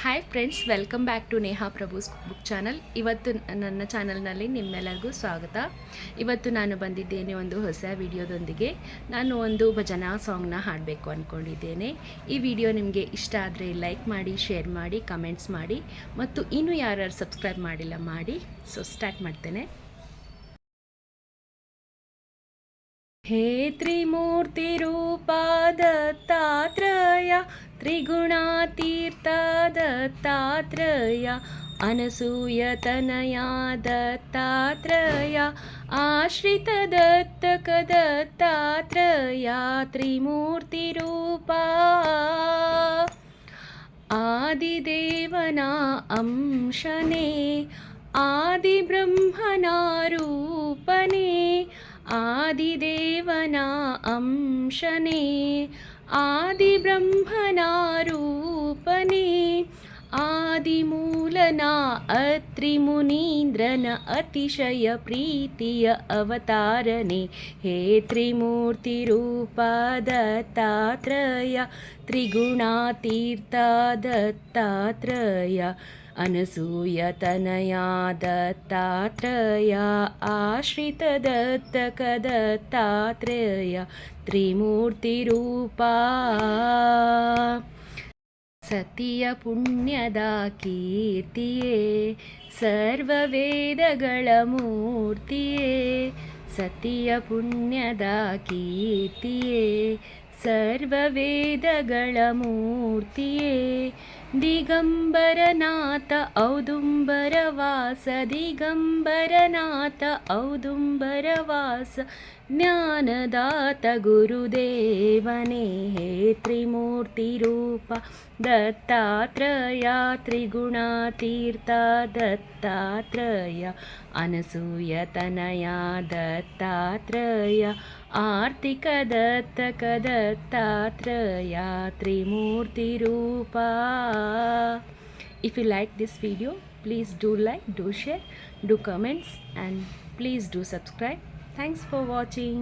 Hi friends, welcome back to Neha Prabhu's book channel. ಇವತ್ತು ನನ್ನ ಚಾನಲ್ನಲ್ಲಿ ನಿಮ್ಮೆಲ್ಲರಿಗೂ ಸ್ವಾಗತ. ಇವತ್ತು ನಾನು ಬಂದಿದ್ದೇನೆ ಒಂದು ಹೊಸ ವಿಡಿಯೋದೊಂದಿಗೆ. ನಾನು ಒಂದು ಭಜನಾ ಸಾಂಗ್ನ ಹಾಡಬೇಕು ಅಂದ್ಕೊಂಡಿದ್ದೇನೆ. ಈ ವಿಡಿಯೋ ನಿಮಗೆ ಇಷ್ಟ ಆದರೆ ಲೈಕ್ ಮಾಡಿ, ಶೇರ್ ಮಾಡಿ, ಕಮೆಂಟ್ಸ್ ಮಾಡಿ, ಮತ್ತು ಇನ್ನೂ ಯಾರು ಸಬ್ಸ್ಕ್ರೈಬ್ ಮಾಡಿಲ್ಲ ಮಾಡಿ. ಸೊ ಸ್ಟಾರ್ಟ್ ಮಾಡ್ತೇನೆ. ಹೇ ತ್ರಿಮೂರ್ತಿ ರೂಪ ದತ್ತಾತ್ರೇಯ, ತ್ರಿಗುಣಾತೀರ್ಥ ದತ್ತಾತ್ರೇಯ, ಅನಸೂಯತನಯ ದತ್ತಾತ್ರೇಯ, ಆಶ್ರಿತ ದತ್ತಕ ದತ್ತಾತ್ರೇಯ, ತ್ರಿಮೂರ್ತಿ ರೂಪ ಆದಿದೇವನ ಅಂಶನೇ, ಆದಿಬ್ರಹ್ಮನ ರೂಪನೇ, ಆದಿದೇವನ ಅಂಶನೇ, ಆದಿಬ್ರಹ್ಮನ ರೂಪನೇ, ಆದಿಮೂಲನ ಅತ್ರಿ ಮುನೀಂದ್ರನ ಅತಿಶಯ ಪ್ರೀತಿಯ ಅವತಾರನೆ. ಹೇ ತ್ರಿಮೂರ್ತಿ ರೂಪ ದತ್ತಾತ್ರೇಯ, ತ್ರಿಗುಣಾತೀರ್ಥ ದತ್ತಾತ್ರೇಯ, ಅನಸೂಯತನಯ ದತ್ತಾತ್ರೇಯ, ಆಶ್ರಿತ ದತ್ತಕ ದತ್ತಾತ್ರೇಯ, ತ್ರಿಮೂರ್ತಿ ರೂಪ. ಸತಿಯ ಪುಣ್ಯದ ಕೀರ್ತಿಯೇ, ಸರ್ವವೇದಗಳ ಮೂರ್ತಿಯೇ, ಸತಿಯ ಪುಣ್ಯದ ಕೀರ್ತಿಯೇ, ಸರ್ವವೇದಗಳ ಮೂರ್ತಿಯೇ, ದಿಗಂಬರನಾಥ ಔದುಂಬರವಾಸ, ದಿಗಂಬರನಾಥ ಔದುಂಬರವಾಸ, ಜ್ಞಾನದಾತ ಗುರುದೇವನೇ. ಹೇ ತ್ರಿಮೂರ್ತಿ ರೂಪ ದತ್ತಾತ್ರೇಯ, ತ್ರಿಗುಣಾತೀರ್ಥ ದತ್ತಾತ್ರೇಯ, ಅನಸೂಯತನಯ ದತ್ತಾತ್ರೇಯ, ಆರ್ತಿಕ ದತ್ತಕ ದತ್ತಾತ್ರೇಯ, ತ್ರಿಮೂರ್ತಿ ರೂಪ. If you like this video, please do like, do share, do comments, and please do subscribe. Thanks for watching.